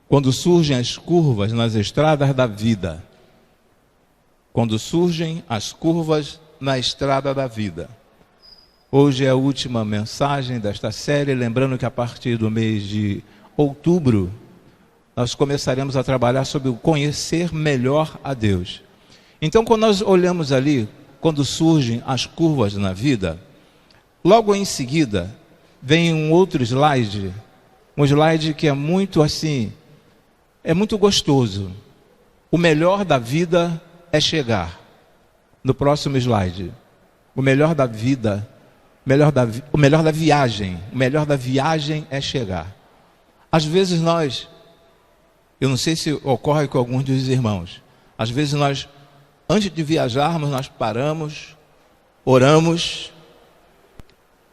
Quando surgem as curvas nas estradas da vida. Quando surgem as curvas na estrada da vida. Hoje é a última mensagem desta série, lembrando que a partir do mês de outubro, nós começaremos a trabalhar sobre o conhecer melhor a Deus. Então, quando nós olhamos ali, quando surgem as curvas na vida, logo em seguida, vem um outro slide, um slide que é muito assim, é muito gostoso. O melhor da vida é chegar. No próximo slide. O melhor da vida, o melhor da viagem é chegar. Às vezes eu não sei se ocorre com alguns dos irmãos, às vezes nós, antes de viajarmos, nós paramos, oramos,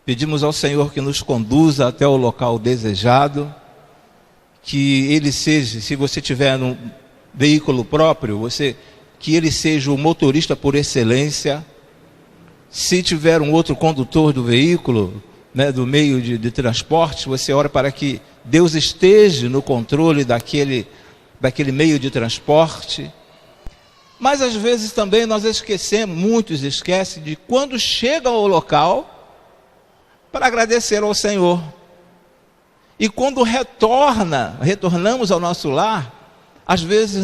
pedimos ao Senhor que nos conduza até o local desejado, que Ele seja, se você tiver um veículo próprio, que Ele seja o motorista por excelência. Se tiver um outro condutor do veículo, do meio de transporte, você ora para que Deus esteja no controle daquele meio de transporte. Mas às vezes também nós muitos esquecem de quando chegam ao local para agradecer ao Senhor. E quando retornamos ao nosso lar, às vezes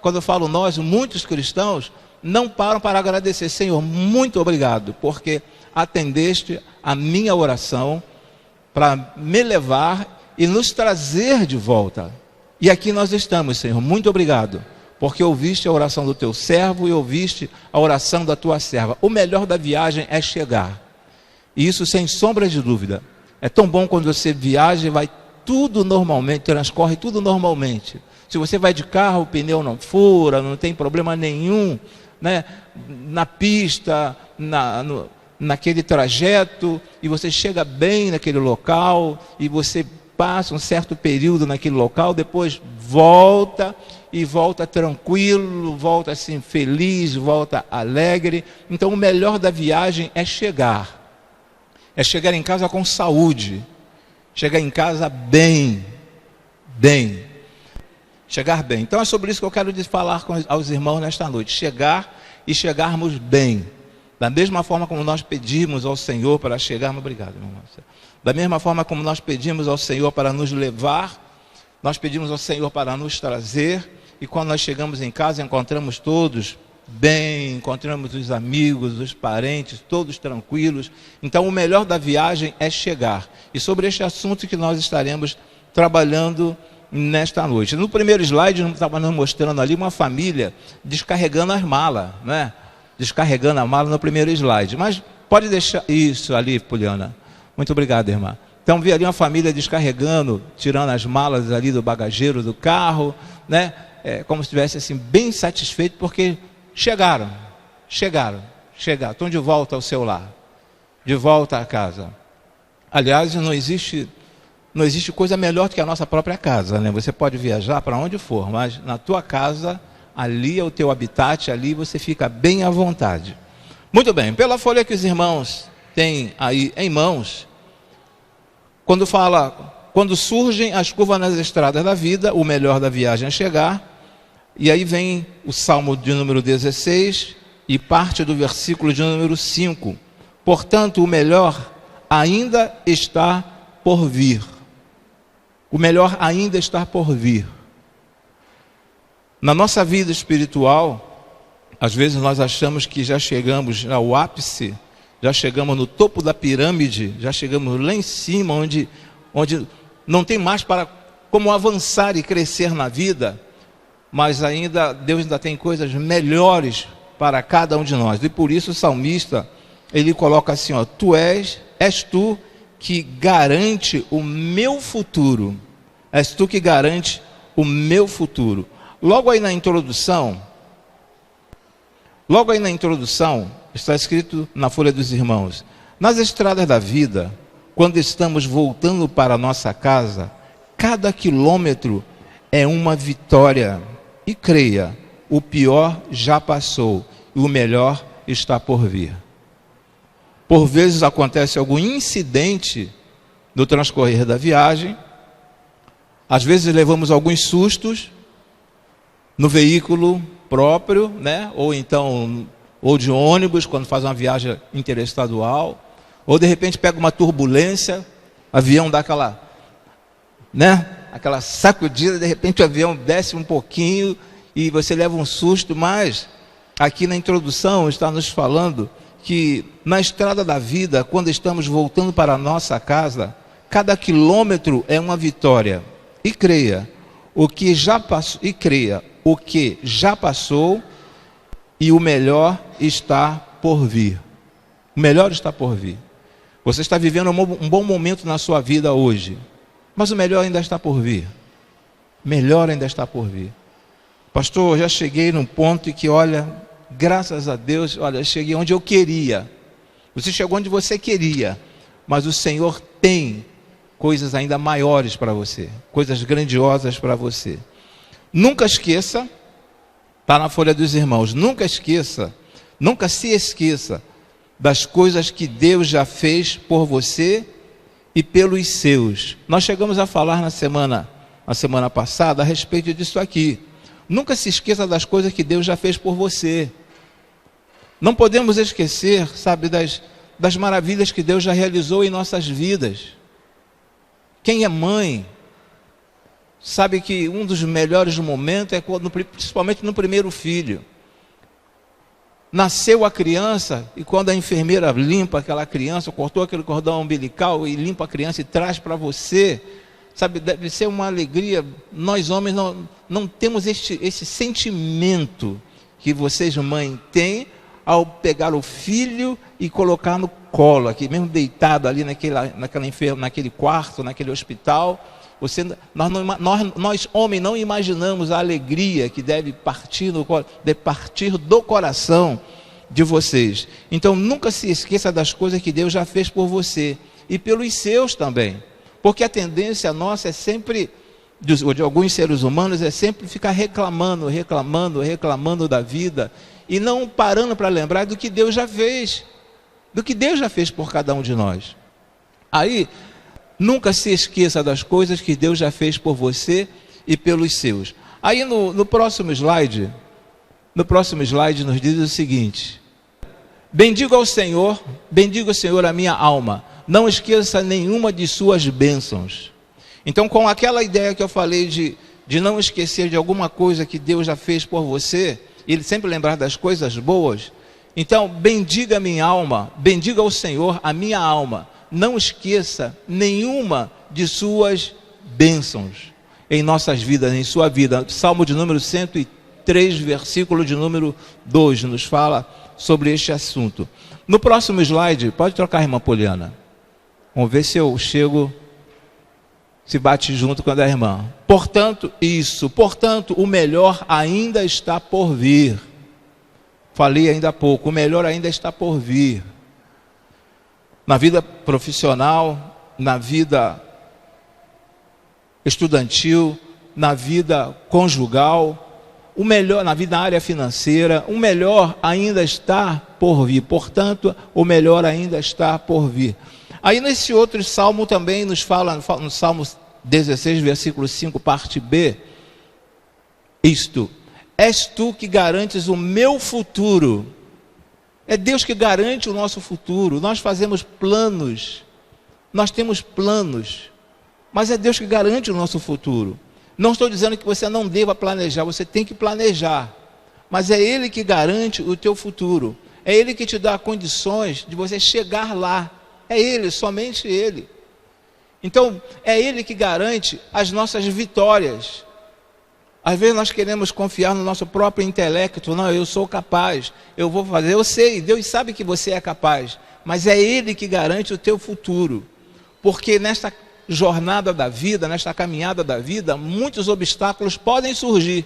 quando eu falo nós, muitos cristãos não param para agradecer. Senhor, muito obrigado, porque atendeste a minha oração para me levar e nos trazer de volta. E aqui nós estamos, Senhor, muito obrigado, porque ouviste a oração do teu servo e ouviste a oração da tua serva. O melhor da viagem é chegar. E isso sem sombra de dúvida. É tão bom quando você viaja e vai tudo normalmente, transcorre tudo normalmente. Se você vai de carro, o pneu não fura, não tem problema nenhum, na pista, naquele trajeto, e você chega bem naquele local, e você passa um certo período naquele local, depois volta, e volta tranquilo, volta assim feliz, volta alegre. Então o melhor da viagem é chegar em casa com saúde, chegar em casa bem, chegar bem. Então é sobre isso que eu quero falar aos irmãos nesta noite, chegar e chegarmos bem, da mesma forma como nós pedimos ao Senhor para chegarmos, obrigado, meu irmão. Da mesma forma como nós pedimos ao Senhor para nos levar, nós pedimos ao Senhor para nos trazer, e quando nós chegamos em casa, encontramos todos bem, encontramos os amigos, os parentes, todos tranquilos. Então o melhor da viagem é chegar. E sobre este assunto que nós estaremos trabalhando nesta noite. No primeiro slide, estava nos mostrando ali uma família descarregando as malas, descarregando a mala no primeiro slide. Mas pode deixar isso ali, Poliana. Muito obrigado, irmã. Então vi ali uma família descarregando, tirando as malas ali do bagageiro do carro, como se estivesse assim bem satisfeito, porque chegaram, estão de volta ao seu lar, de volta à casa. Aliás, não existe coisa melhor do que a nossa própria casa, Você pode viajar para onde for, mas na tua casa, ali é o teu habitat, ali você fica bem à vontade. Muito bem, pela folha que os irmãos têm aí em mãos, quando surgem as curvas nas estradas da vida, o melhor da viagem é chegar. E aí vem o Salmo de número 16 e parte do versículo de número 5. Portanto, o melhor ainda está por vir. O melhor ainda está por vir. Na nossa vida espiritual, às vezes nós achamos que já chegamos ao ápice, já chegamos no topo da pirâmide, já chegamos lá em cima, onde não tem mais como avançar e crescer na vida. Mas Deus ainda tem coisas melhores para cada um de nós. E por isso o salmista, ele coloca assim, és tu que garante o meu futuro. És tu que garante o meu futuro. Logo aí na introdução, está escrito na folha dos irmãos: nas estradas da vida, quando estamos voltando para a nossa casa, cada quilômetro é uma vitória. E creia, o pior já passou e o melhor está por vir. Por vezes acontece algum incidente no transcorrer da viagem, Às vezes levamos alguns sustos no veículo próprio, né? Ou de ônibus, quando faz uma viagem interestadual, ou de repente pega uma turbulência, o avião dá aquela, né? Aquela sacudida, de repente o avião desce um pouquinho e você leva um susto, mas aqui na introdução está nos falando que na estrada da vida, quando estamos voltando para a nossa casa, cada quilômetro é uma vitória. E creia, o que já passou e o melhor está por vir. O melhor está por vir. Você está vivendo um bom momento na sua vida hoje, mas o melhor ainda está por vir. Melhor ainda está por vir. Pastor, já cheguei num ponto em que, olha, graças a Deus, olha, cheguei onde eu queria. Você chegou onde você queria, mas o Senhor tem coisas ainda maiores para você, coisas grandiosas para você. Nunca esqueça, está na folha dos irmãos, nunca se esqueça das coisas que Deus já fez por você e pelos seus. Nós chegamos a falar na semana passada a respeito disso aqui. Nunca se esqueça das coisas que Deus já fez por você. Não podemos esquecer, sabe, das maravilhas que Deus já realizou em nossas vidas. Quem é mãe sabe que um dos melhores momentos é quando, principalmente no primeiro filho. Nasceu a criança e quando a enfermeira limpa aquela criança, cortou aquele cordão umbilical e limpa a criança e traz para você, sabe, deve ser uma alegria. Nós homens não temos esse sentimento que vocês, mãe, têm ao pegar o filho e colocar no colo, aqui mesmo deitado ali naquele quarto, naquele hospital. Nós homens não imaginamos a alegria que deve partir do coração de vocês. Então nunca se esqueça das coisas que Deus já fez por você e pelos seus também, porque a tendência nossa é sempre, de alguns seres humanos, é sempre ficar reclamando da vida e não parando para lembrar do que Deus já fez, por cada um de nós. Aí, nunca se esqueça das coisas que Deus já fez por você e pelos seus. Aí no próximo slide nos diz o seguinte: bendiga o Senhor a minha alma, não esqueça nenhuma de suas bênçãos. Então, com aquela ideia que eu falei de não esquecer de alguma coisa que Deus já fez por você, e ele sempre lembrar das coisas boas, então bendiga a minha alma, bendiga o Senhor a minha alma, não esqueça nenhuma de suas bênçãos em nossas vidas, em sua vida. Salmo de número 103, versículo de número 2, nos fala sobre este assunto. No próximo slide, pode trocar, irmã Poliana. Vamos ver se eu chego, se bate junto com a da irmã. Portanto, o melhor ainda está por vir. Falei ainda há pouco, o melhor ainda está por vir. Na vida profissional, na vida estudantil, na vida conjugal, o melhor, na vida na área financeira, o melhor ainda está por vir. Portanto, o melhor ainda está por vir. Aí nesse outro salmo também nos fala, no Salmo 16, versículo 5, parte B, isto: és tu que garantes o meu futuro. É Deus que garante o nosso futuro. Nós fazemos planos, nós temos planos, mas é Deus que garante o nosso futuro. Não estou dizendo que você não deva planejar, você tem que planejar, mas é Ele que garante o teu futuro. É Ele que te dá condições de você chegar lá. É Ele, somente Ele. Então, é Ele que garante as nossas vitórias. Às vezes nós queremos confiar no nosso próprio intelecto. Não, eu sou capaz, eu vou fazer. Eu sei, Deus sabe que você é capaz, mas é Ele que garante o teu futuro. Porque nesta jornada da vida, nesta caminhada da vida, muitos obstáculos podem surgir,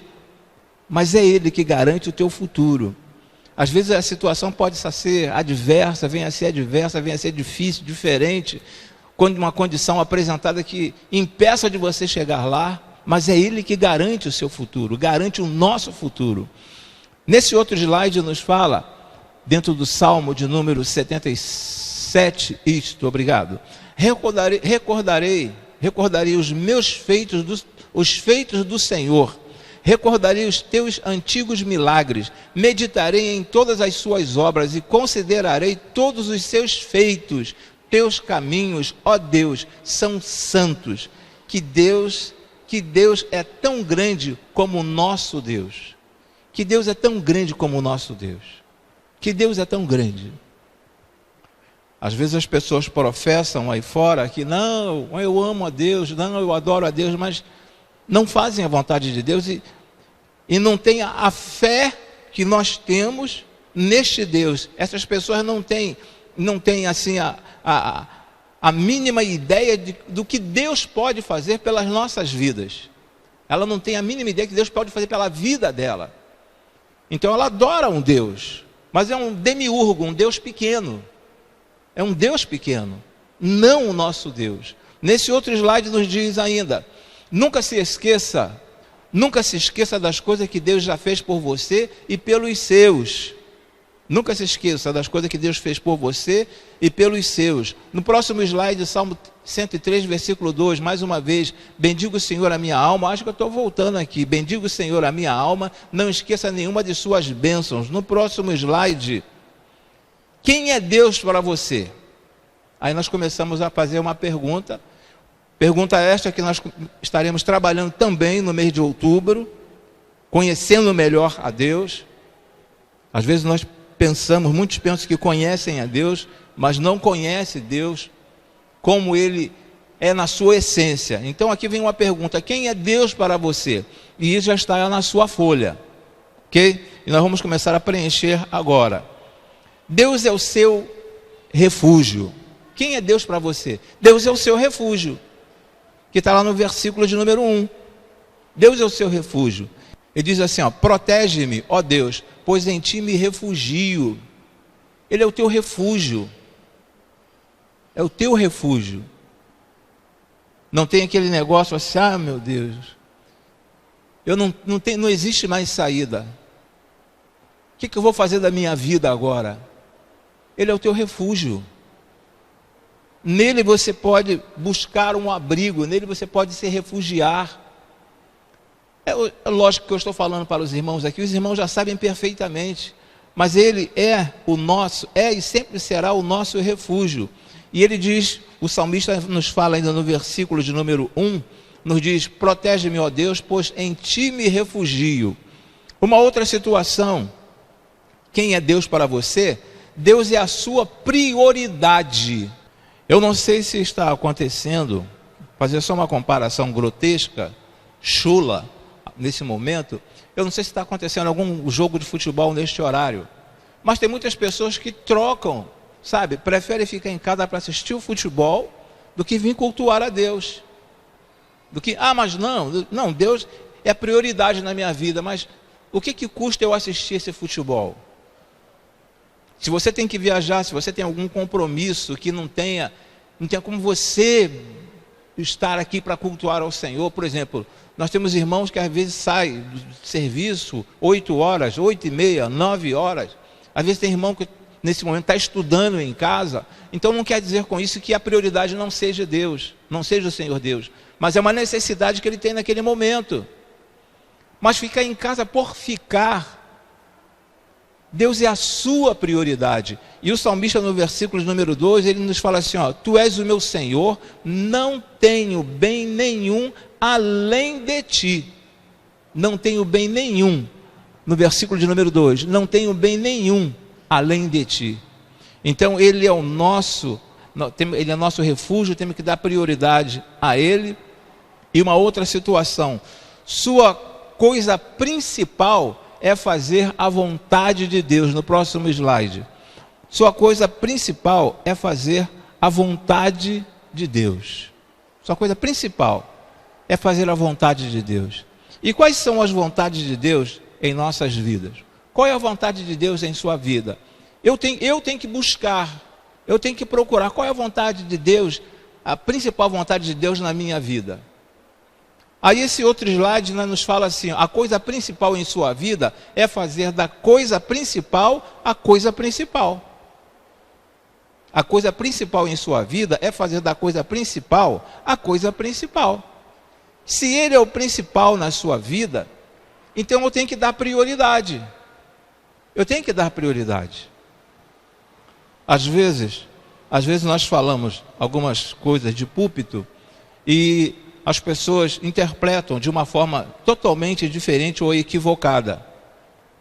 mas é Ele que garante o teu futuro. Às vezes a situação pode ser adversa, venha a ser difícil, diferente, quando uma condição apresentada que impeça de você chegar lá, mas é Ele que garante o seu futuro, garante o nosso futuro. Nesse outro slide nos fala, dentro do Salmo de número 77, isto, obrigado. Recordarei recordarei os meus feitos, os feitos do Senhor, recordarei os teus antigos milagres, meditarei em todas as suas obras e considerarei todos os seus feitos. Teus caminhos, ó Deus, são santos. Que Deus é tão grande como o nosso Deus. Que Deus é tão grande como o nosso Deus. Que Deus é tão grande. Às vezes as pessoas professam aí fora que não, eu amo a Deus, não, eu adoro a Deus, mas não fazem a vontade de Deus e não têm a fé que nós temos neste Deus. Essas pessoas não têm assim a mínima ideia do que Deus pode fazer pelas nossas vidas. Ela não tem a mínima ideia que Deus pode fazer pela vida dela. Então ela adora um Deus, mas é um demiurgo, um Deus pequeno. É um Deus pequeno, não o nosso Deus. Nesse outro slide nos diz ainda, nunca se esqueça das coisas que Deus já fez por você e pelos seus. Nunca se esqueça das coisas que Deus fez por você e pelos seus. No próximo slide, Salmo 103, versículo 2, mais uma vez, bendiga o Senhor a minha alma. Acho que eu estou voltando aqui. Bendiga o Senhor a minha alma, não esqueça nenhuma de suas bênçãos. No próximo slide, quem é Deus para você? Aí nós começamos a fazer uma pergunta esta que nós estaremos trabalhando também no mês de outubro, conhecendo melhor a Deus. Às vezes muitos pensam que conhecem a Deus, mas não conhecem Deus como Ele é na sua essência. Então aqui vem uma pergunta, quem é Deus para você? E isso já está na sua folha, ok? E nós vamos começar a preencher agora. Deus é o seu refúgio. Quem é Deus para você? Deus é o seu refúgio, que está lá no versículo de número 1. Deus é o seu refúgio. Ele diz assim, protege-me, ó Deus, pois em ti me refugio. Ele é o teu refúgio. É o teu refúgio. Não tem aquele negócio assim, meu Deus, não existe mais saída. O que eu vou fazer da minha vida agora? Ele é o teu refúgio. Nele você pode buscar um abrigo, nele você pode se refugiar. É lógico que eu estou falando para os irmãos aqui, os irmãos já sabem perfeitamente, mas Ele é e sempre será o nosso refúgio. E Ele diz, o salmista nos fala ainda no versículo de número 1, nos diz, protege-me, ó Deus, pois em ti me refugio. Uma outra situação, quem é Deus para você? Deus é a sua prioridade. Eu não sei se está acontecendo, fazer só uma comparação grotesca, chula, nesse momento, eu não sei se está acontecendo algum jogo de futebol neste horário, mas tem muitas pessoas que trocam, preferem ficar em casa para assistir o futebol, do que vir cultuar a Deus. Mas não, Deus é prioridade na minha vida, mas o que custa eu assistir esse futebol? Se você tem que viajar, se você tem algum compromisso que não tenha como você estar aqui para cultuar ao Senhor, por exemplo, nós temos irmãos que às vezes saem do serviço 8 horas, 8h30, 9 horas. Às vezes tem irmão que nesse momento está estudando em casa. Então não quer dizer com isso que a prioridade não seja Deus, não seja o Senhor Deus, mas é uma necessidade que ele tem naquele momento. Mas ficar em casa por ficar, Deus é a sua prioridade. E o salmista no versículo número 2, ele nos fala assim, tu és o meu Senhor, não tenho bem nenhum além de ti. Não tenho bem nenhum. No versículo de número 2, não tenho bem nenhum além de ti. Então ele é nosso refúgio, temos que dar prioridade a ele. E uma outra situação, sua coisa principal é fazer a vontade de Deus. No próximo slide, sua coisa principal é fazer a vontade de Deus. Sua coisa principal é fazer a vontade de Deus. E quais são as vontades de Deus em nossas vidas? Qual é a vontade de Deus em sua vida? Eu tenho que buscar, eu tenho que procurar qual é a vontade de Deus, a principal vontade de Deus na minha vida. Aí esse outro slide nos fala assim, a coisa principal em sua vida é fazer da coisa principal a coisa principal. A coisa principal em sua vida é fazer da coisa principal a coisa principal. Se ele é o principal na sua vida, então eu tenho que dar prioridade. Eu tenho que dar prioridade. Às vezes nós falamos algumas coisas de púlpito e as pessoas interpretam de uma forma totalmente diferente ou equivocada.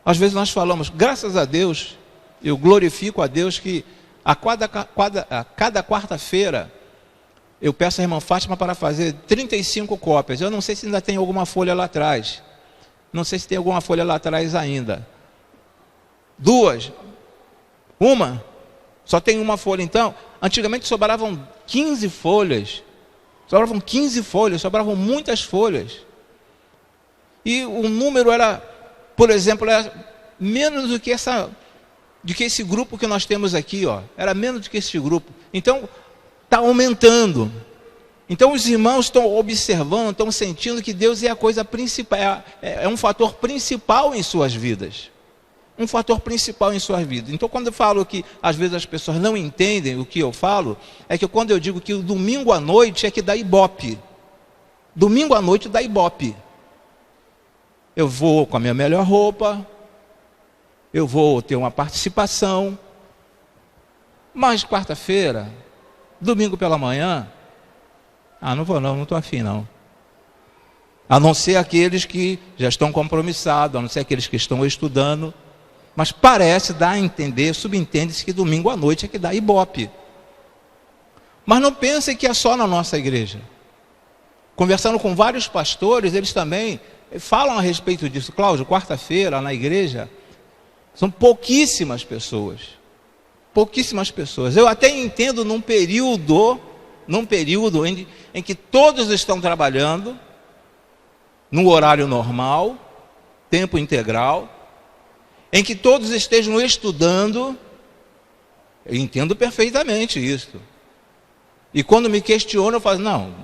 Às vezes nós falamos, graças a Deus, eu glorifico a Deus que a cada quarta-feira eu peço à irmã Fátima para fazer 35 cópias. Eu não sei se ainda tem alguma folha lá atrás. Não sei se tem alguma folha lá atrás ainda. 2, uma, só tem uma folha. Então, antigamente sobravam 15 folhas. Sobravam muitas folhas. E o número era, por exemplo, era menos do que esse grupo que nós temos aqui, ó. Era menos do que esse grupo. Então, está aumentando. Então os irmãos estão observando, estão sentindo que Deus é a coisa principal, é um fator principal em suas vidas. Um fator principal em suas vidas. Então quando eu falo que às vezes as pessoas não entendem o que eu falo, é que quando eu digo que o domingo à noite é que dá ibope. Domingo à noite dá ibope. Eu vou com a minha melhor roupa, eu vou ter uma participação, mas quarta-feira, domingo pela manhã, não vou não estou afim não. A não ser aqueles que já estão compromissados, a não ser aqueles que estão estudando. Mas parece dar a entender, subentende-se que domingo à noite é que dá ibope. Mas não pensem que é só na nossa igreja. Conversando com vários pastores, eles também falam a respeito disso. Cláudio, quarta-feira na igreja, são pouquíssimas pessoas. Pouquíssimas pessoas. Eu até entendo num período em que todos estão trabalhando, no horário normal, tempo integral, em que todos estejam estudando, eu entendo perfeitamente isso. E quando me questionam, eu falo, não,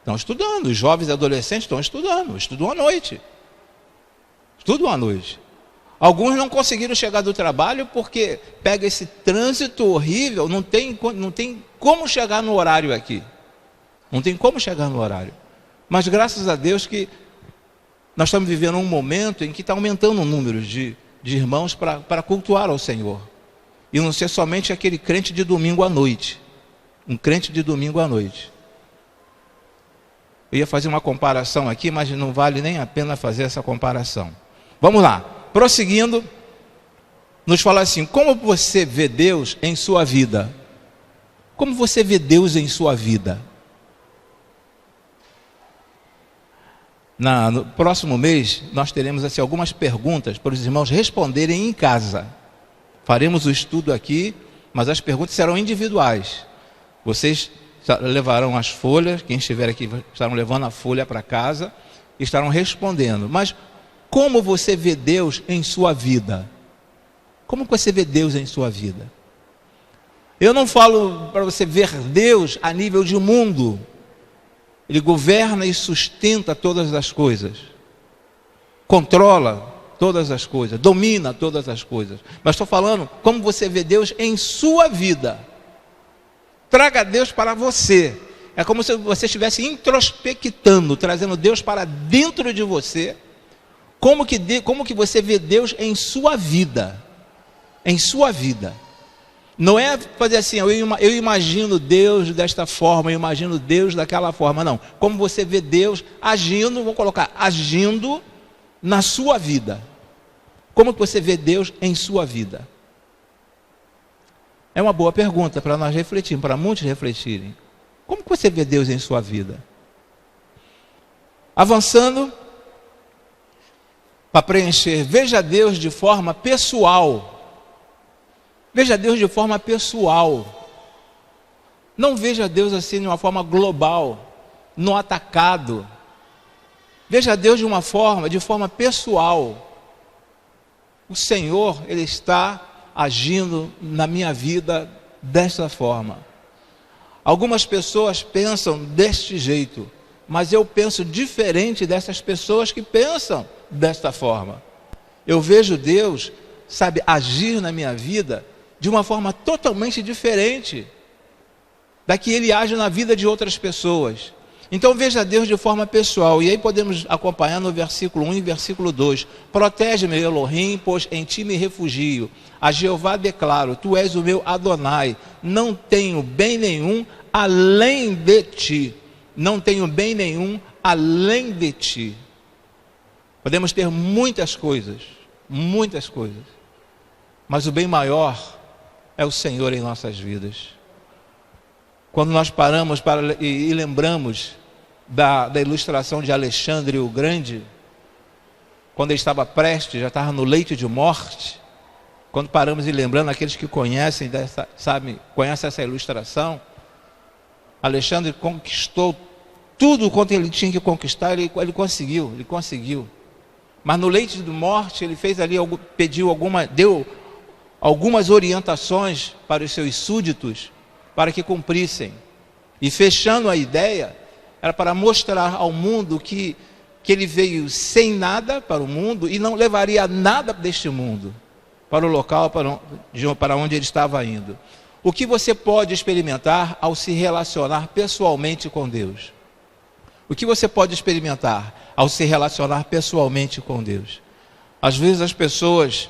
estão estudando, os jovens e adolescentes estão estudando, estudam à noite. Estudam à noite. Alguns não conseguiram chegar do trabalho porque pega esse trânsito horrível, não tem como chegar no horário aqui. Não tem como chegar no horário. Mas graças a Deus que nós estamos vivendo um momento em que está aumentando o número de irmãos para cultuar ao Senhor. E não ser somente aquele crente de domingo à noite. Um crente de domingo à noite. Eu ia fazer uma comparação aqui, mas não vale nem a pena fazer essa comparação. Vamos lá. Prosseguindo, nos fala assim, como você vê Deus em sua vida? Como você vê Deus em sua vida? No próximo mês, nós teremos assim, algumas perguntas para os irmãos responderem em casa. Faremos o estudo aqui, mas as perguntas serão individuais. Vocês levarão as folhas, quem estiver aqui estarão levando a folha para casa e estarão respondendo. Mas como você vê Deus em sua vida? Como você vê Deus em sua vida? Eu não falo para você ver Deus a nível de mundo. Ele governa e sustenta todas as coisas. Controla todas as coisas. Domina todas as coisas. Mas estou falando como você vê Deus em sua vida. Traga Deus para você. É como se você estivesse introspectando, trazendo Deus para dentro de você. Como que você vê Deus em sua vida? Em sua vida. Não é fazer assim, eu imagino Deus desta forma, eu imagino Deus daquela forma, não. Como você vê Deus agindo, vou colocar, agindo na sua vida. Como que você vê Deus em sua vida? É uma boa pergunta para nós refletirmos, para muitos refletirem. Como que você vê Deus em sua vida? Avançando, para preencher, veja Deus de forma pessoal. Veja Deus de forma pessoal. Não veja Deus assim de uma forma global, no atacado. Veja Deus de forma pessoal. O Senhor, Ele está agindo na minha vida desta forma. Algumas pessoas pensam deste jeito, mas eu penso diferente dessas pessoas que pensam desta forma. Eu vejo Deus, agir na minha vida de uma forma totalmente diferente da que ele age na vida de outras pessoas. Então veja Deus de forma pessoal, e aí podemos acompanhar no versículo 1 e versículo 2. Protege-me, Elohim, pois em ti me refugio. A Jeová declaro, tu és o meu Adonai, não tenho bem nenhum além de ti. Não tenho bem nenhum além de ti. Podemos ter muitas coisas, mas o bem maior é o Senhor em nossas vidas. Quando nós paramos e lembramos da ilustração de Alexandre o Grande, quando ele estava prestes, já estava no leito de morte, quando paramos e lembrando, aqueles que conhecem essa ilustração, Alexandre conquistou tudo quanto ele tinha que conquistar, ele conseguiu. Mas no leito de morte, ele fez ali, deu algumas orientações para os seus súditos, para que cumprissem. E fechando a ideia, era para mostrar ao mundo que ele veio sem nada para o mundo e não levaria nada deste mundo para o local para onde ele estava indo. O que você pode experimentar ao se relacionar pessoalmente com Deus? O que você pode experimentar ao se relacionar pessoalmente com Deus? Às vezes as pessoas,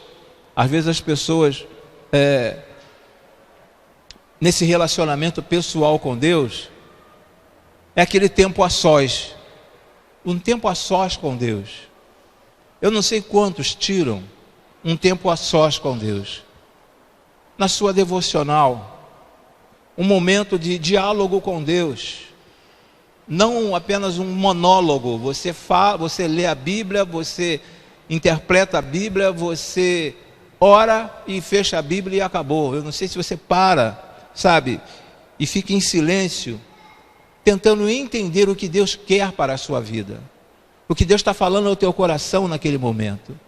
nesse relacionamento pessoal com Deus, é aquele tempo a sós, um tempo a sós com Deus. Eu não sei quantos tiram um tempo a sós com Deus, na sua devocional, um momento de diálogo com Deus, não apenas um monólogo. Você lê a Bíblia, você interpreta a Bíblia, você ora e fecha a Bíblia e acabou. Eu não sei se você e fica em silêncio, tentando entender o que Deus quer para a sua vida, o que Deus está falando ao teu coração naquele momento,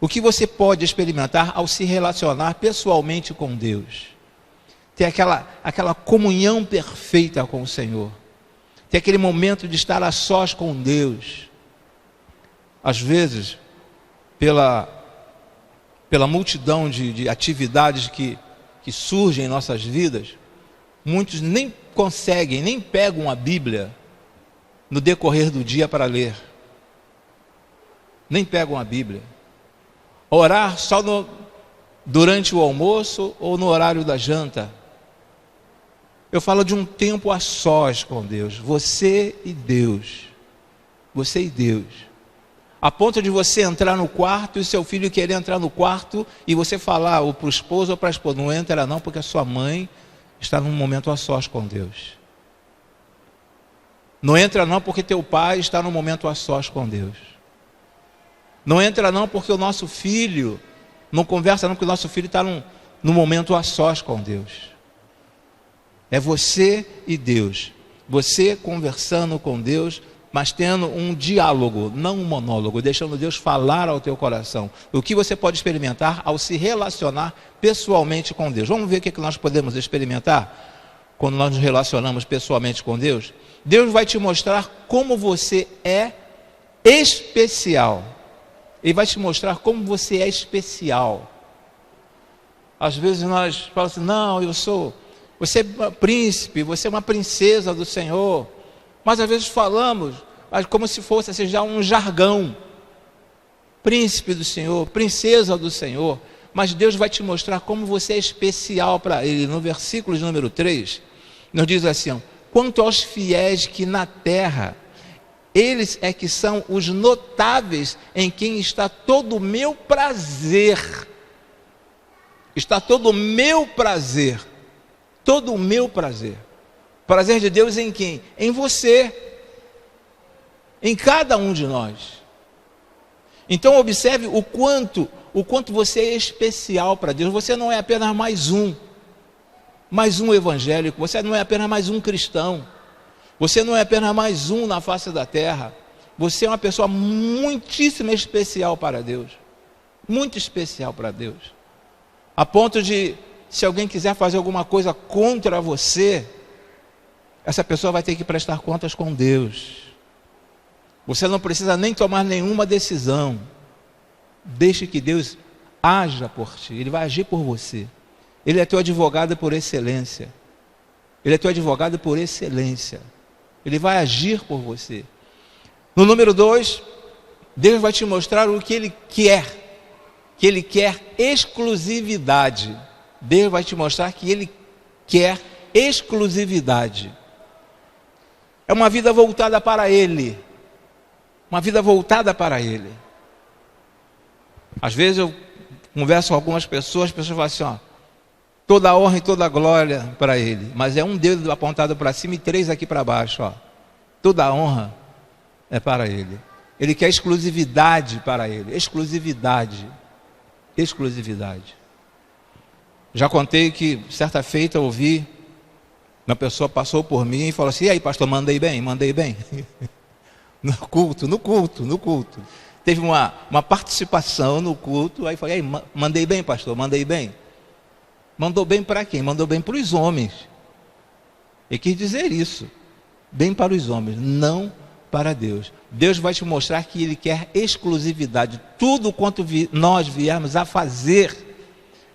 o que você pode experimentar ao se relacionar pessoalmente com Deus, ter aquela comunhão perfeita com o Senhor, ter aquele momento de estar a sós com Deus. Às vezes, pela multidão de atividades que surgem em nossas vidas, muitos nem conseguem, nem pegam a Bíblia no decorrer do dia para ler. Nem pegam a Bíblia. Orar só durante o almoço ou no horário da janta. Eu falo de um tempo a sós com Deus. Você e Deus. Você e Deus. A ponto de você entrar no quarto e seu filho querer entrar no quarto e você falar ou para o esposo ou para a esposa: não entra não, porque a sua mãe está num momento a sós com Deus. Não entra não, porque teu pai está num momento a sós com Deus. Não entra não, porque o nosso filho não conversa não, porque o nosso filho está num momento a sós com Deus. É você e Deus. Você conversando com Deus, mas tendo um diálogo, não um monólogo, deixando Deus falar ao teu coração. O que você pode experimentar ao se relacionar pessoalmente com Deus. Vamos ver o que nós podemos experimentar quando nós nos relacionamos pessoalmente com Deus. Deus vai te mostrar como você é especial. Ele vai te mostrar como você é especial. Às vezes nós falamos assim: não, você é príncipe, você é uma princesa do Senhor. Mas às vezes falamos como se fosse assim, já um jargão. Príncipe do Senhor, princesa do Senhor. Mas Deus vai te mostrar como você é especial para Ele. No versículo de número 3, nos diz assim: quanto aos fiéis que na terra, eles é que são os notáveis, em quem está todo o meu prazer. Está todo o meu prazer. Todo o meu prazer. Prazer de Deus em quem? Em você. Em cada um de nós. Então observe o quanto você é especial para Deus. Você não é apenas mais um evangélico. Você não é apenas mais um cristão. Você não é apenas mais um na face da terra. Você é uma pessoa muitíssimo especial para Deus. Muito especial para Deus. A ponto de, se alguém quiser fazer alguma coisa contra você, essa pessoa vai ter que prestar contas com Deus. Você não precisa nem tomar nenhuma decisão. Deixe que Deus haja por ti. Ele vai agir por você. Ele é teu advogado por excelência. Ele é teu advogado por excelência. Ele vai agir por você. No número 2, Deus vai te mostrar o que Ele quer. Que Ele quer exclusividade. Deus vai te mostrar que Ele quer exclusividade. É uma vida voltada para Ele. Uma vida voltada para Ele. Às vezes eu converso com algumas pessoas, as pessoas falam assim, ó, toda a honra e toda a glória para Ele. Mas é um dedo apontado para cima e 3 aqui para baixo, ó. Toda a honra é para Ele. Ele quer exclusividade para Ele. Exclusividade. Exclusividade. Já contei que certa feita eu ouvi, uma pessoa passou por mim e falou assim, e aí pastor, mandei bem? Mandei bem? No culto. Teve uma participação no culto, aí falei, mandei bem pastor, mandei bem. Mandou bem para quem? Mandou bem para os homens. Ele quis dizer isso, bem para os homens, não para Deus. Deus vai te mostrar que Ele quer exclusividade. Tudo quanto nós viermos a fazer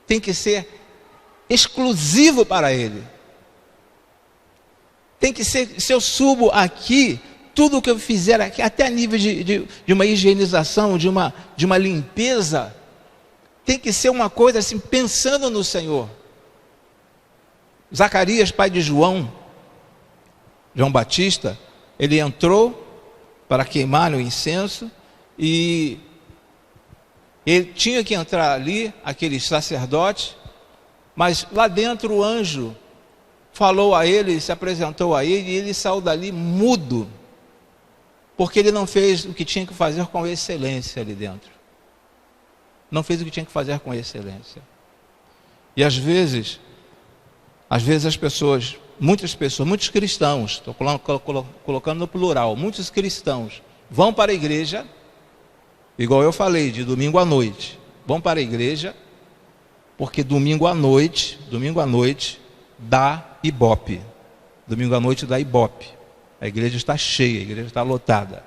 tem que ser exclusivo para Ele. Tem que ser, se eu subo aqui, tudo o que eu fizer aqui, até a nível de uma higienização, de uma limpeza, tem que ser uma coisa assim, pensando no Senhor. Zacarias, pai de João Batista, ele entrou para queimar o incenso e ele tinha que entrar ali, aquele sacerdote, mas lá dentro o anjo falou a ele, se apresentou a ele e ele saiu dali mudo, porque ele não fez o que tinha que fazer com excelência ali dentro. Não fez o que tinha que fazer com excelência. E às vezes as pessoas, muitos cristãos, estou colocando no plural, muitos cristãos vão para a igreja, igual eu falei, de domingo à noite, vão para a igreja, porque domingo à noite dá ibope. Domingo à noite dá ibope. A igreja está cheia, a igreja está lotada.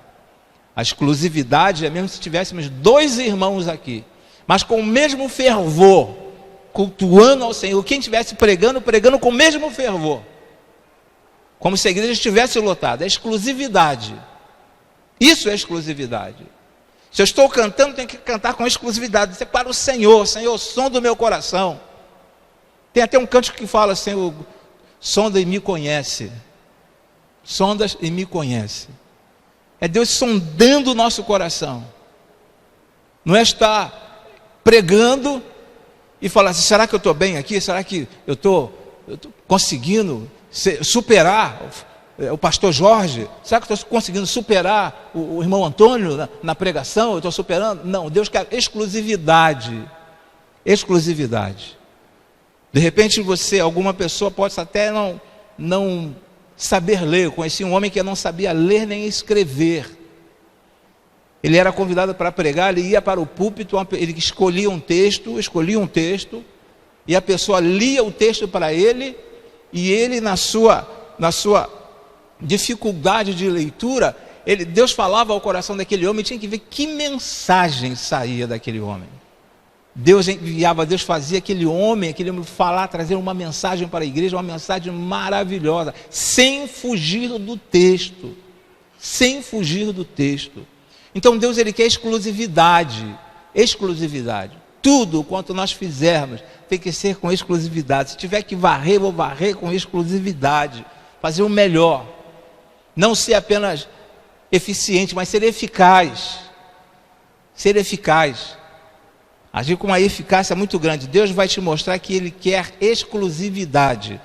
A exclusividade é mesmo se tivéssemos 2 irmãos aqui, mas com o mesmo fervor, cultuando ao Senhor. Quem estivesse pregando com o mesmo fervor, como se a igreja estivesse lotada. É exclusividade. Isso é exclusividade. Se eu estou cantando, tenho que cantar com exclusividade. Isso é para o Senhor. Senhor, som do meu coração. Tem até um cântico que fala, Senhor, sonda e me conhece. Sondas e me conhece. É Deus sondando o nosso coração. Não é estar pregando e falar assim, será que eu estou bem aqui? Será que eu estou conseguindo superar o pastor Jorge? Será que eu estou conseguindo superar o irmão Antônio na pregação? Eu estou superando? Não, Deus quer exclusividade. Exclusividade. De repente alguma pessoa pode até não saber ler. Eu conheci um homem que não sabia ler nem escrever. Ele era convidado para pregar, ele ia para o púlpito, ele escolhia um texto, e a pessoa lia o texto para ele, e ele na sua dificuldade de leitura, Deus falava ao coração daquele homem, tinha que ver que mensagem saía daquele homem. Deus enviava, Deus fazia aquele homem falar, trazer uma mensagem para a igreja, uma mensagem maravilhosa, sem fugir do texto. Então Deus, Ele quer exclusividade. Tudo quanto nós fizermos tem que ser com exclusividade. Se tiver que varrer, vou varrer com exclusividade. Fazer o melhor. Não ser apenas eficiente, mas ser eficaz. Agir com uma eficácia muito grande. Deus vai te mostrar que Ele quer exclusividade.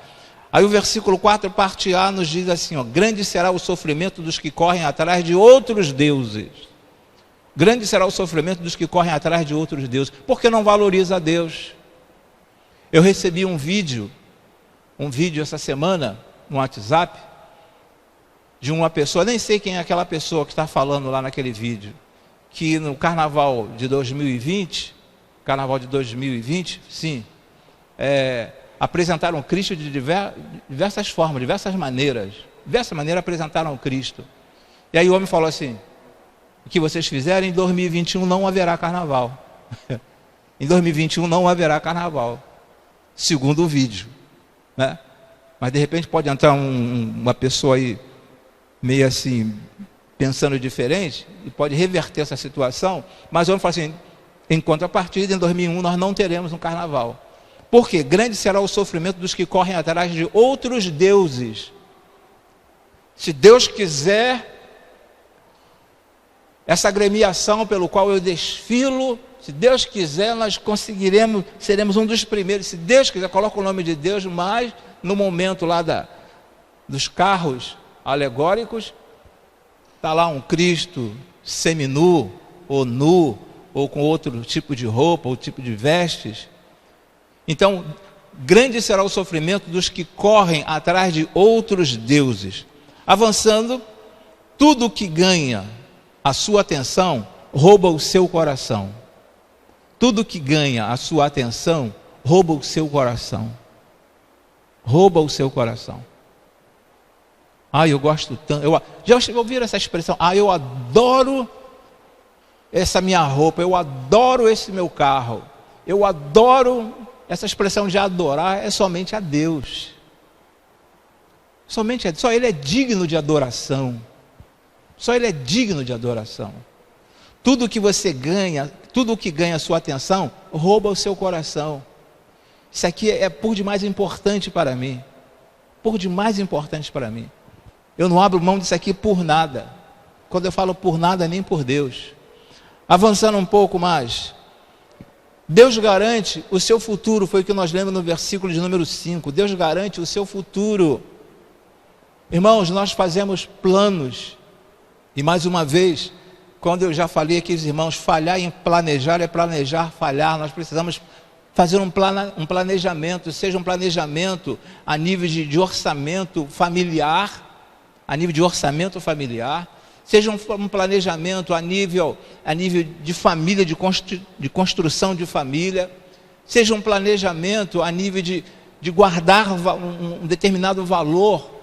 Aí o versículo 4, parte A, nos diz assim, ó, grande será o sofrimento dos que correm atrás de outros deuses. Grande será o sofrimento dos que correm atrás de outros deuses. Porque não valoriza a Deus. Eu recebi um vídeo essa semana, no WhatsApp, de uma pessoa, nem sei quem é aquela pessoa que está falando lá naquele vídeo, que no carnaval de 2020, sim, apresentaram Cristo de diversas formas, diversas maneiras apresentaram Cristo. E aí o homem falou assim, o que vocês fizerem em 2021 não haverá carnaval. Em 2021 não haverá carnaval. segundo o vídeo, né? Mas de repente pode entrar uma pessoa aí meio assim, pensando diferente, e pode reverter essa situação, mas vamos falar assim, em contrapartida, em 2001 nós não teremos um carnaval. Por quê? Grande será o sofrimento dos que correm atrás de outros deuses. Se Deus quiser, essa agremiação pelo qual eu desfilo, se Deus quiser, nós conseguiremos, seremos um dos primeiros. Se Deus quiser, coloca o nome de Deus, mas no momento lá dos carros alegóricos, está lá um Cristo seminu, ou nu, ou com outro tipo de roupa, ou tipo de vestes. Então, grande será o sofrimento dos que correm atrás de outros deuses. Avançando, tudo que ganha a sua atenção, rouba o seu coração. Tudo que ganha a sua atenção, rouba o seu coração. Rouba o seu coração. Eu gosto tanto. Já ouviram essa expressão? Eu adoro essa minha roupa, eu adoro esse meu carro, eu adoro. Essa expressão de adorar é somente a Deus. Só Ele é digno de adoração. Só Ele é digno de adoração. Tudo que você ganha, tudo que ganha a sua atenção, rouba o seu coração. Isso aqui é por demais importante para mim. Por demais importante para mim. Eu não abro mão disso aqui por nada. Quando eu falo por nada, nem por Deus. Avançando um pouco mais. Deus garante o seu futuro, foi o que nós lemos no versículo de número 5. Deus garante o seu futuro. Irmãos, nós fazemos planos. E mais uma vez, quando eu já falei aqui, os irmãos, falhar em planejar é planejar, falhar. Nós precisamos fazer um planejamento, seja um planejamento a nível de orçamento familiar, seja um planejamento a nível de família, de construção de família, seja um planejamento a nível de guardar um determinado valor,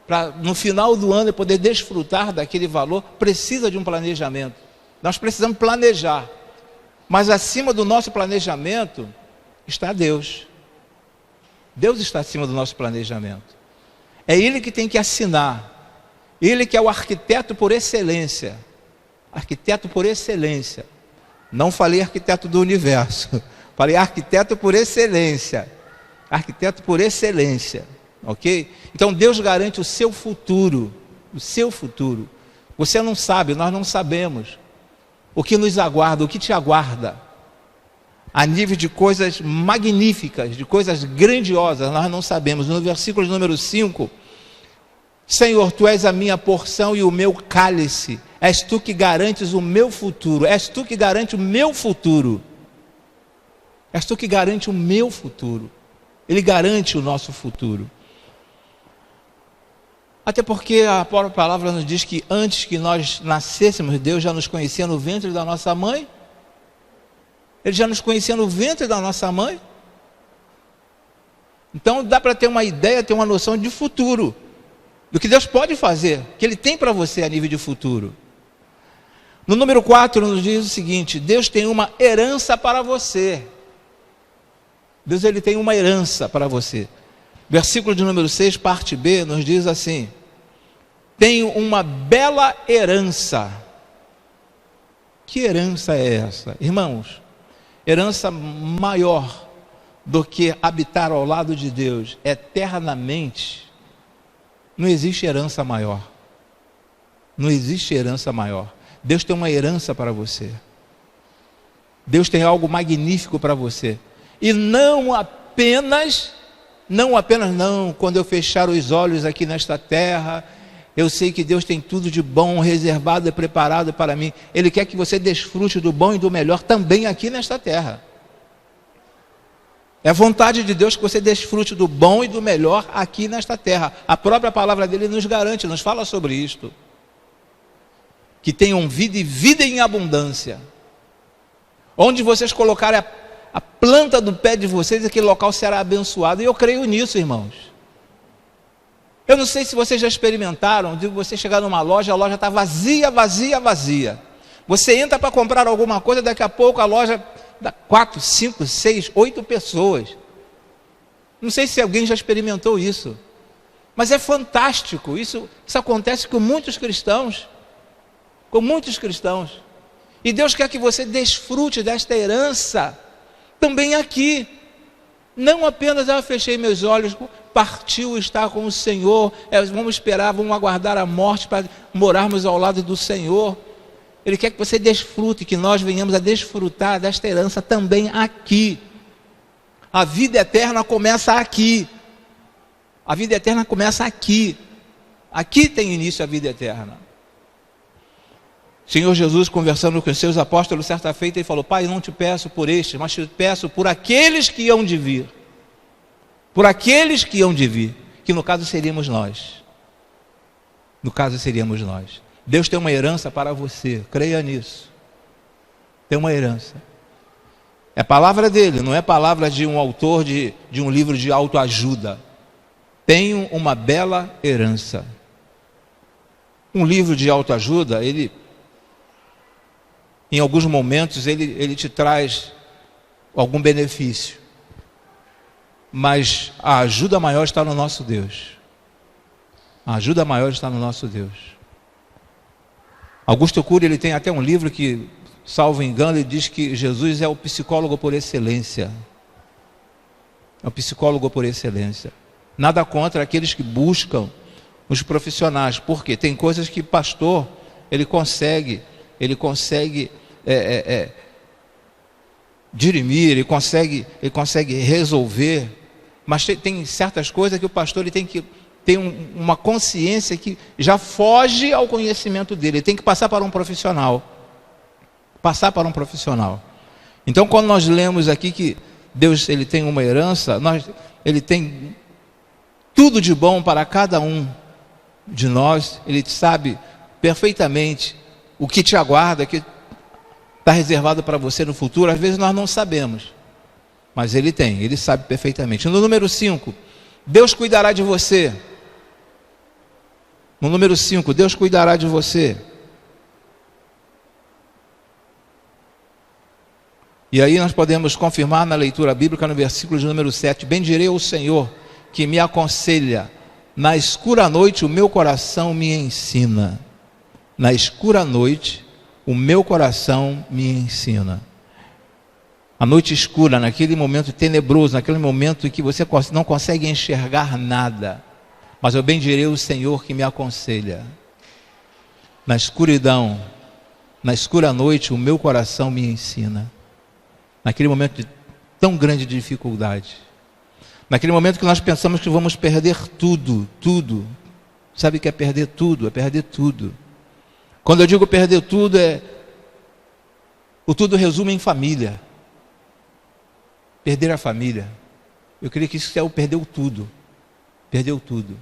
para no final do ano eu poder desfrutar daquele valor. Precisa de um planejamento. Nós precisamos planejar, mas acima do nosso planejamento está Deus. Deus está acima do nosso planejamento. É Ele que tem que assinar. Ele que é o arquiteto por excelência. Arquiteto por excelência. Não falei arquiteto do universo. Falei arquiteto por excelência. Arquiteto por excelência. Ok? Então Deus garante o seu futuro. O seu futuro. Você não sabe, nós não sabemos o que nos aguarda, o que te aguarda. A nível de coisas magníficas, de coisas grandiosas, nós não sabemos. No versículo número 5, Senhor, Tu és a minha porção e o meu cálice. És Tu que garantes o meu futuro. És Tu que garante o meu futuro. És Tu que garante o meu futuro. Ele garante o nosso futuro. Até porque a própria palavra nos diz que antes que nós nascêssemos, Deus já nos conhecia no ventre da nossa mãe. Ele já nos conhecia no ventre da nossa mãe. Então dá para ter uma ideia, ter uma noção de futuro, do que Deus pode fazer, que Ele tem para você a nível de futuro. No número 4 nos diz o seguinte: Deus tem uma herança para você. Deus, Ele tem uma herança para você. Versículo de número 6, parte B, nos diz assim: tenho uma bela herança. Que herança é essa? Irmãos, herança maior do que habitar ao lado de Deus eternamente. Não existe herança maior. Não existe herança maior. Deus tem uma herança para você. Deus tem algo magnífico para você. E não apenas quando eu fechar os olhos aqui nesta terra, eu sei que Deus tem tudo de bom, reservado e preparado para mim. Ele quer que você desfrute do bom e do melhor também aqui nesta terra. É a vontade de Deus que você desfrute do bom e do melhor aqui nesta terra. A própria palavra dele nos garante, nos fala sobre isto. Que tenham vida e vida em abundância. Onde vocês colocarem a planta do pé de vocês, aquele local será abençoado. E eu creio nisso, irmãos. Eu não sei se vocês já experimentaram, de você chegar numa loja, a loja está vazia, vazia, vazia. Você entra para comprar alguma coisa, daqui a pouco a loja dá 4, 5, 6, 8 pessoas. Não sei se alguém já experimentou isso, mas é fantástico. Isso acontece com muitos cristãos. Com muitos cristãos. E Deus quer que você desfrute desta herança também aqui. Não apenas, fechei meus olhos, partiu estar com o Senhor, vamos esperar, vamos aguardar a morte para morarmos ao lado do Senhor. Ele quer que você desfrute, que nós venhamos a desfrutar desta herança também aqui. A vida eterna começa aqui. A vida eterna começa aqui. Aqui tem início a vida eterna. Senhor Jesus, conversando com os seus apóstolos, certa feita, ele falou: Pai, não te peço por estes, mas te peço por aqueles que hão de vir. Por aqueles que hão de vir, que no caso seríamos nós. No caso seríamos nós. Deus tem uma herança para você, creia nisso. Tem uma herança. É palavra dele, não é palavra de um autor de um livro de autoajuda. Tenho uma bela herança. Um livro de autoajuda, em alguns momentos, ele te traz algum benefício. Mas a ajuda maior está no nosso Deus. A ajuda maior está no nosso Deus. Augusto Cury, ele tem até um livro que, salvo engano, ele diz que Jesus é o psicólogo por excelência. É o psicólogo por excelência. Nada contra aqueles que buscam os profissionais, porque tem coisas que pastor, ele consegue dirimir, ele consegue resolver, mas tem certas coisas que o pastor ele tem que ter uma consciência que já foge ao conhecimento dele, ele tem que passar para um profissional. Então, quando nós lemos aqui que Deus ele tem uma herança, ele tem tudo de bom para cada um de nós, ele sabe perfeitamente o que te aguarda, que está reservado para você no futuro. Às vezes nós não sabemos, mas ele sabe perfeitamente. No número 5, Deus cuidará de você. No número 5, Deus cuidará de você. E aí nós podemos confirmar na leitura bíblica no versículo de número 7, bendirei o Senhor que me aconselha, na escura noite o meu coração me ensina. Na escura noite o meu coração me ensina. A noite escura, naquele momento tenebroso, naquele momento em que você não consegue enxergar nada, mas eu bendirei o Senhor que me aconselha. Na escuridão, na escura noite o meu coração me ensina. Naquele momento de tão grande dificuldade, naquele momento que nós pensamos que vamos perder tudo. Sabe o que é perder tudo? É perder tudo. Quando eu digo perder tudo, o tudo resume em família. Perder a família. Eu creio que isso é o perdeu tudo. Perdeu tudo.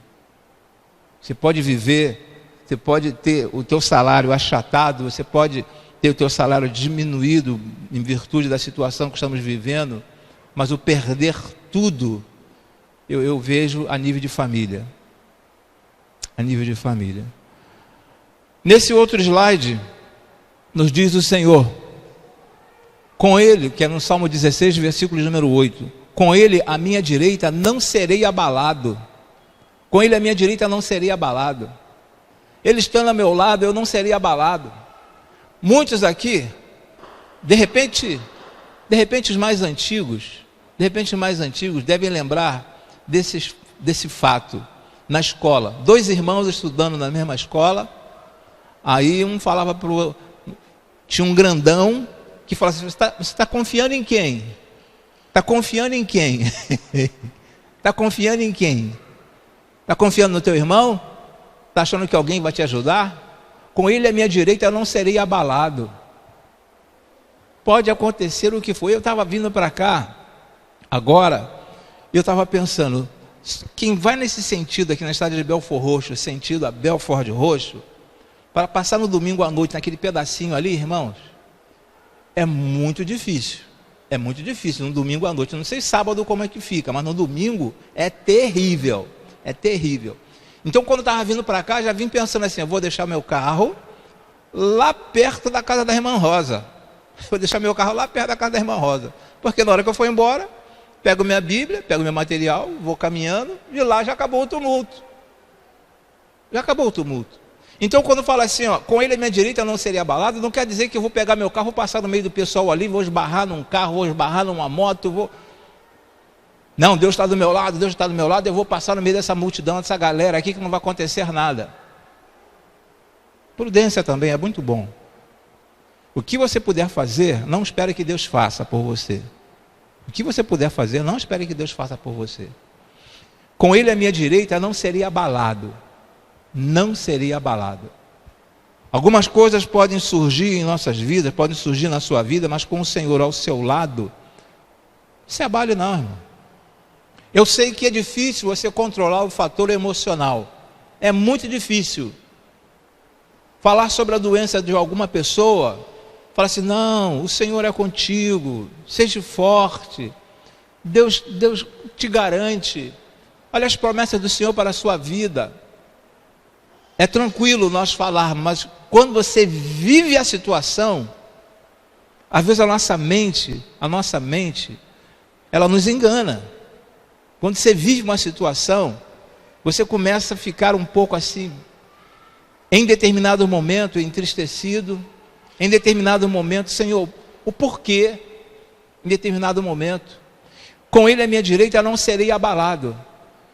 Você pode viver, você pode ter o teu salário achatado, você pode ter o teu salário diminuído em virtude da situação que estamos vivendo, mas o perder tudo, eu vejo a nível de família. A nível de família. Nesse outro slide, nos diz o Senhor, com Ele, que é no Salmo 16, versículo número 8, com Ele à minha direita não serei abalado. Com Ele à minha direita não serei abalado. Ele estando ao meu lado, eu não serei abalado. Muitos aqui, de repente os mais antigos, devem lembrar desse fato. Na escola, 2 irmãos estudando na mesma escola, aí um falava para o outro, tinha um grandão que falava assim, você está confiando em quem? Está confiando em quem? Está confiando em quem? Está confiando no teu irmão? Está achando que alguém vai te ajudar? Com ele à minha direita eu não serei abalado. Pode acontecer o que for. Eu estava vindo para cá agora, eu estava pensando, quem vai nesse sentido aqui na estrada de Belford Roxo, sentido a Belford Roxo, para passar no domingo à noite naquele pedacinho ali, irmãos, é muito difícil. É muito difícil no domingo à noite. Eu não sei sábado como é que fica, mas no domingo é terrível. É terrível. Então, quando eu estava vindo para cá, já vim pensando assim, eu vou deixar meu carro lá perto da casa da irmã Rosa. Vou deixar meu carro lá perto da casa da irmã Rosa. Porque na hora que eu for embora, pego minha Bíblia, pego meu material, vou caminhando, de lá já acabou o tumulto. Já acabou o tumulto. Então quando fala assim, ó, com ele à minha direita não seria abalado, não quer dizer que eu vou pegar meu carro, vou passar no meio do pessoal ali, vou esbarrar num carro, vou esbarrar numa moto, vou... Não, Deus está do meu lado, Deus está do meu lado, eu vou passar no meio dessa multidão, dessa galera aqui que não vai acontecer nada. Prudência também é muito bom. O que você puder fazer, não espere que Deus faça por você. O que você puder fazer, não espere que Deus faça por você. Com ele à minha direita não seria abalado. Não seria abalado. Algumas coisas podem surgir em nossas vidas, podem surgir na sua vida, mas com o Senhor ao seu lado, não se abale não, irmão. Eu sei que é difícil você controlar o fator emocional. É muito difícil. Falar sobre a doença de alguma pessoa, falar assim, não, o Senhor é contigo, seja forte, Deus te garante, olha as promessas do Senhor para a sua vida. É tranquilo nós falarmos, mas quando você vive a situação, às vezes a nossa mente, ela nos engana. Quando você vive uma situação, você começa a ficar um pouco assim, em determinado momento, entristecido, em determinado momento, Senhor, o porquê, em determinado momento, com ele à minha direita não serei abalado.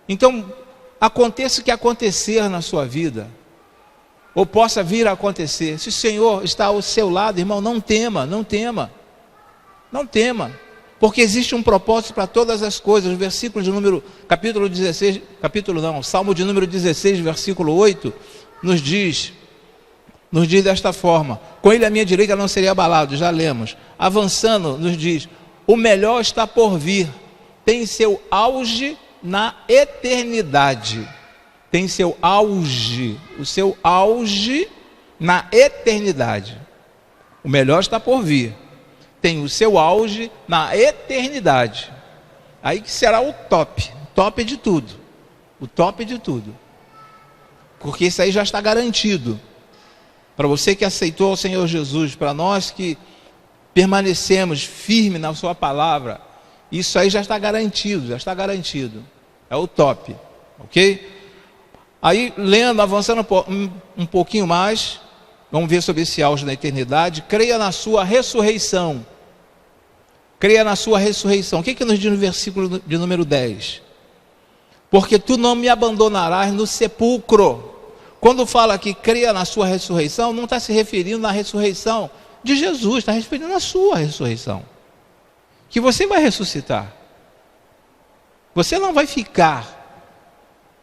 Então, aconteça o que acontecer na sua vida, ou possa vir a acontecer, se o Senhor está ao seu lado, irmão, não tema, não tema, não tema, porque existe um propósito para todas as coisas. O versículo de número, Salmo de número 16, versículo 8, nos diz desta forma, com ele à minha direita não seria abalado, já lemos. Avançando, nos diz, o melhor está por vir, tem seu auge na eternidade. Tem seu auge, o seu auge na eternidade. O melhor está por vir, tem o seu auge na eternidade. Aí que será o top de tudo. O top de tudo. Porque isso aí já está garantido. Para você que aceitou o Senhor Jesus, para nós que permanecemos firmes na sua palavra, isso aí já está garantido, É o top, ok? Aí, lendo, avançando um pouquinho mais, vamos ver sobre esse auge na eternidade. Creia na sua ressurreição. Creia na sua ressurreição. O que nos diz no versículo de número 10? Porque tu não me abandonarás no sepulcro. Quando fala que creia na sua ressurreição, não está se referindo na ressurreição de Jesus, está referindo na sua ressurreição. Que você vai ressuscitar. Você não vai ficar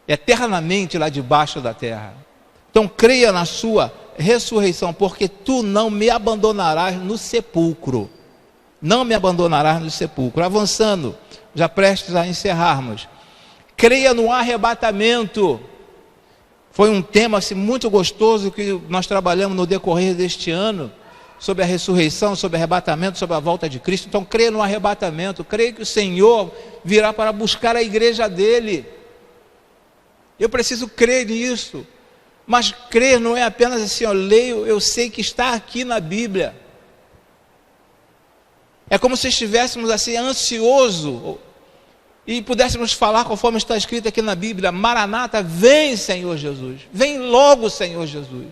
eternamente lá debaixo da terra. Então creia na sua ressurreição, porque tu não me abandonarás no sepulcro. Não me abandonarás no sepulcro. Avançando, já prestes a encerrarmos. Creia no arrebatamento. Foi um tema assim, muito gostoso que nós trabalhamos no decorrer deste ano, sobre a ressurreição, sobre o arrebatamento, sobre a volta de Cristo. Então creia no arrebatamento, creia que o Senhor virá para buscar a igreja dele. Eu preciso crer nisso, mas crer não é apenas assim, eu leio, eu sei que está aqui na Bíblia. É como se estivéssemos assim ansioso e pudéssemos falar conforme está escrito aqui na Bíblia: Maranata, vem Senhor Jesus, vem logo Senhor Jesus,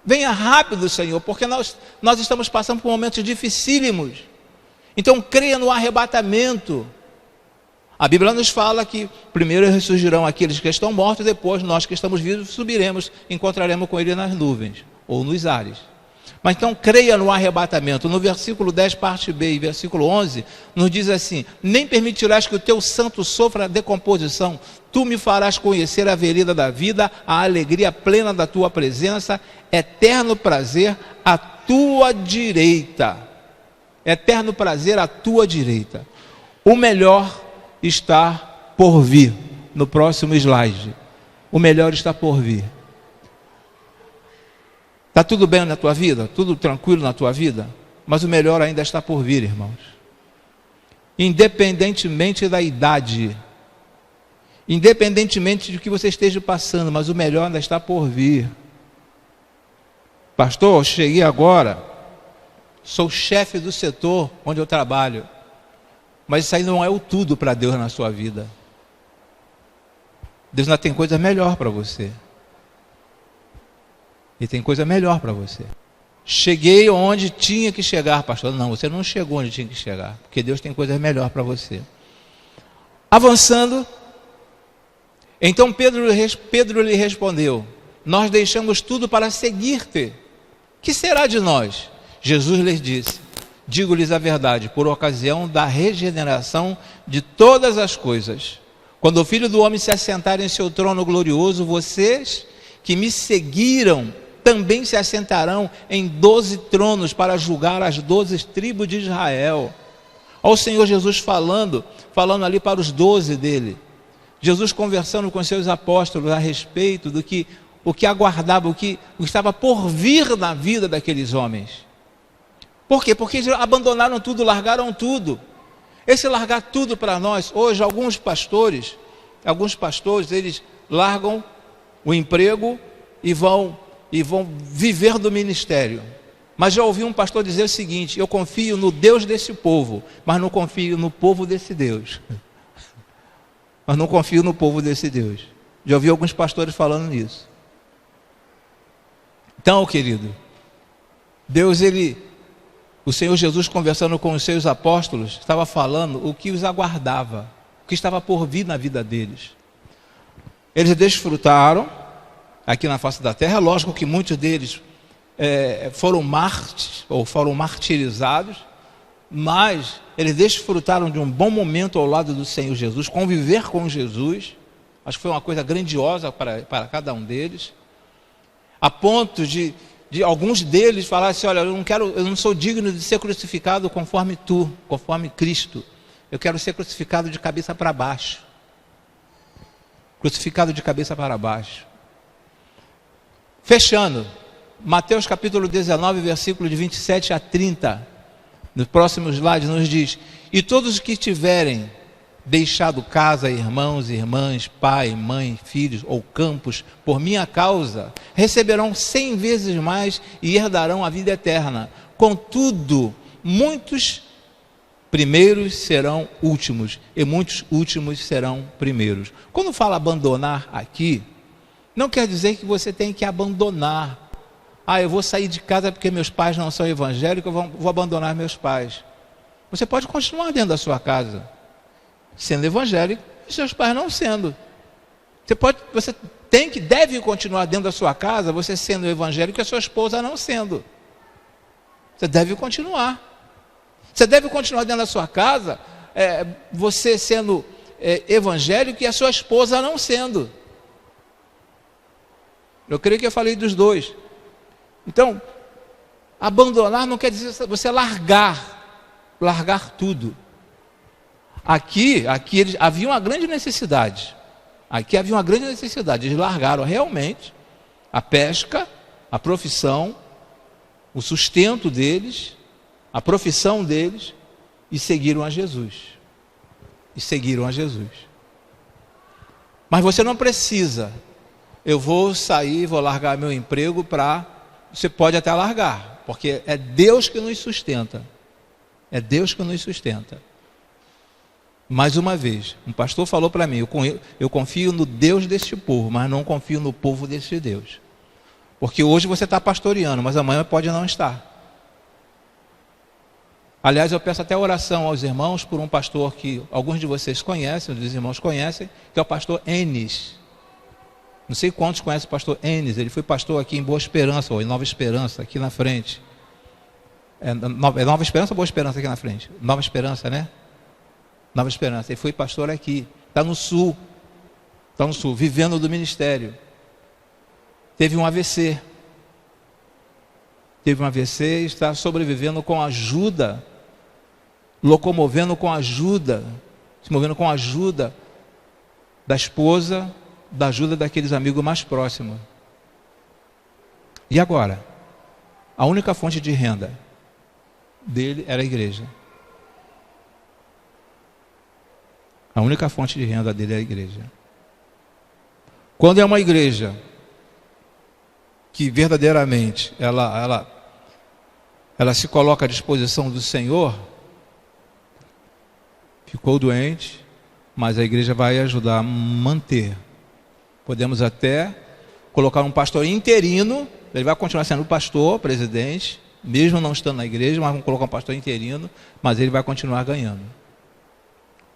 venha rápido Senhor, porque nós estamos passando por momentos dificílimos. Então creia no arrebatamento. A Bíblia nos fala que primeiro ressurgirão aqueles que estão mortos, depois nós que estamos vivos subiremos, encontraremos com ele nas nuvens ou nos ares. Mas então creia no arrebatamento. No versículo 10, parte B e versículo 11, nos diz assim: nem permitirás que o teu santo sofra decomposição, tu me farás conhecer a vereda da vida, a alegria plena da tua presença, eterno prazer à tua direita. Eterno prazer à tua direita. O melhor está por vir. No próximo slide, o melhor está por vir. Está tudo bem na tua vida? Tudo tranquilo na tua vida? Mas o melhor ainda está por vir, irmãos. Independentemente da idade, independentemente de que você esteja passando, mas o melhor ainda está por vir. Pastor, cheguei agora, sou chefe do setor onde eu trabalho. Mas isso aí não é o tudo para Deus na sua vida. Deus ainda tem coisa melhor para você. E tem coisa melhor para você. Cheguei onde tinha que chegar, pastor. Não, você não chegou onde tinha que chegar, porque Deus tem coisa melhor para você. Avançando, então Pedro lhe respondeu: nós deixamos tudo para seguir-te. Que será de nós? Jesus lhes disse: digo-lhes a verdade, por ocasião da regeneração de todas as coisas. Quando o Filho do Homem se assentar em seu trono glorioso, vocês que me seguiram também se assentarão em 12 tronos para julgar as 12 tribos de Israel. Olha o Senhor Jesus falando ali para os 12 dele. Jesus conversando com seus apóstolos a respeito do que o que aguardava, o que estava por vir na vida daqueles homens. Por quê? Porque eles abandonaram tudo, largaram tudo. Esse largar tudo para nós, hoje alguns pastores, eles largam o emprego e vão viver do ministério. Mas já ouvi um pastor dizer o seguinte: eu confio no Deus desse povo, mas não confio no povo desse Deus. Mas não confio no povo desse Deus. Já ouvi alguns pastores falando nisso. Então, querido, o Senhor Jesus, conversando com os seus apóstolos, estava falando o que os aguardava, o que estava por vir na vida deles. Eles desfrutaram aqui na face da terra. Lógico que muitos deles foram mártires ou foram martirizados, mas eles desfrutaram de um bom momento ao lado do Senhor Jesus, conviver com Jesus. Acho que foi uma coisa grandiosa para cada um deles, a ponto de alguns deles falarem assim: olha, eu não sou digno de ser crucificado conforme tu, conforme Cristo. Eu quero ser crucificado de cabeça para baixo. Crucificado de cabeça para baixo. Fechando, Mateus capítulo 19, versículo de 27 a 30, no próximo slide nos diz: e todos os que tiverem deixado casa, irmãos, irmãs, pai, mãe, filhos ou campos, por minha causa, receberão 100 vezes mais e herdarão a vida eterna. Contudo, muitos primeiros serão últimos, e muitos últimos serão primeiros. Quando fala abandonar aqui, não quer dizer que você tem que abandonar. Eu vou sair de casa porque meus pais não são evangélicos, eu vou abandonar meus pais. Você pode continuar dentro da sua casa, sendo evangélico, e seus pais não sendo. Você deve continuar dentro da sua casa, você sendo evangélico e a sua esposa não sendo. Você deve continuar. Você deve continuar dentro da sua casa, você sendo evangélico e a sua esposa não sendo. Eu creio que eu falei dos dois. Então, abandonar não quer dizer você largar tudo. Aqui havia uma grande necessidade. Eles largaram realmente a pesca, a profissão, o sustento deles, a profissão deles, e seguiram a Jesus. Mas você não precisa. Eu vou sair, vou largar meu emprego você pode até largar, porque é Deus que nos sustenta. Mais uma vez, um pastor falou para mim: eu confio no Deus deste povo, mas não confio no povo deste Deus. Porque hoje você está pastoreando, mas amanhã pode não estar. Aliás, eu peço até oração aos irmãos por um pastor que alguns de vocês conhecem, os irmãos conhecem, que é o pastor Enes. Não sei quantos conhecem o pastor Enes. Ele foi pastor aqui em Boa Esperança, ou em Nova Esperança, aqui na frente. É Nova Esperança ou Boa Esperança aqui na frente? Nova Esperança, né? Nova Esperança. Ele foi pastor aqui. Está no sul, vivendo do ministério. Teve um AVC. E está sobrevivendo com ajuda, se movendo com a ajuda da esposa, da ajuda daqueles amigos mais próximos. E agora? A única fonte de renda dele era a igreja. Quando é uma igreja que verdadeiramente ela se coloca à disposição do Senhor, ficou doente, mas a igreja vai ajudar a manter. Podemos até colocar um pastor interino, ele vai continuar sendo pastor, presidente, mesmo não estando na igreja, mas vamos colocar um pastor interino, mas ele vai continuar ganhando.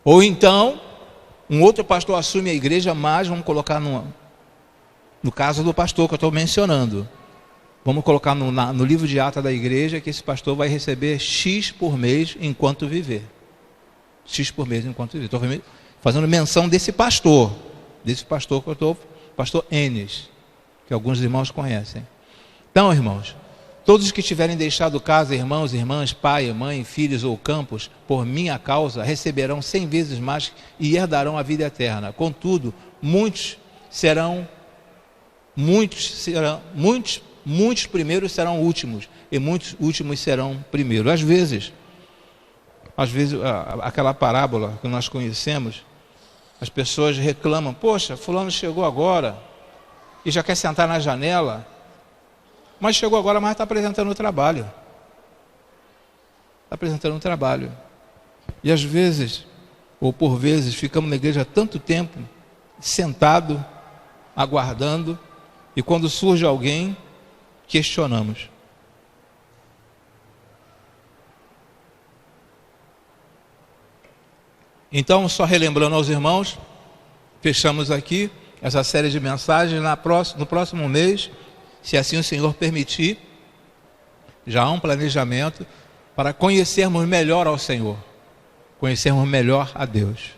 Ou então, um outro pastor assume a igreja, mas vamos colocar no caso do pastor que eu estou mencionando, vamos colocar no livro de ata da igreja que esse pastor vai receber X por mês enquanto viver. X por mês enquanto viver. Estou fazendo menção desse pastor que eu estou, pastor Enes, que alguns irmãos conhecem. Então, irmãos, todos que tiverem deixado casa, irmãos, irmãs, pai, mãe, filhos ou campos, por minha causa, receberão 100 vezes mais e herdarão a vida eterna. Contudo, muitos primeiros serão últimos, e muitos últimos serão primeiros. Às vezes, aquela parábola que nós conhecemos, as pessoas reclamam, poxa, fulano chegou agora e já quer sentar na janela, mas chegou agora, mas está apresentando o trabalho. Está apresentando o trabalho. E às vezes, ou por vezes, ficamos na igreja tanto tempo, sentado, aguardando, e quando surge alguém, questionamos. Então, só relembrando aos irmãos, fechamos aqui essa série de mensagens. No próximo mês, se assim o Senhor permitir, já há um planejamento para conhecermos melhor ao Senhor, conhecermos melhor a Deus.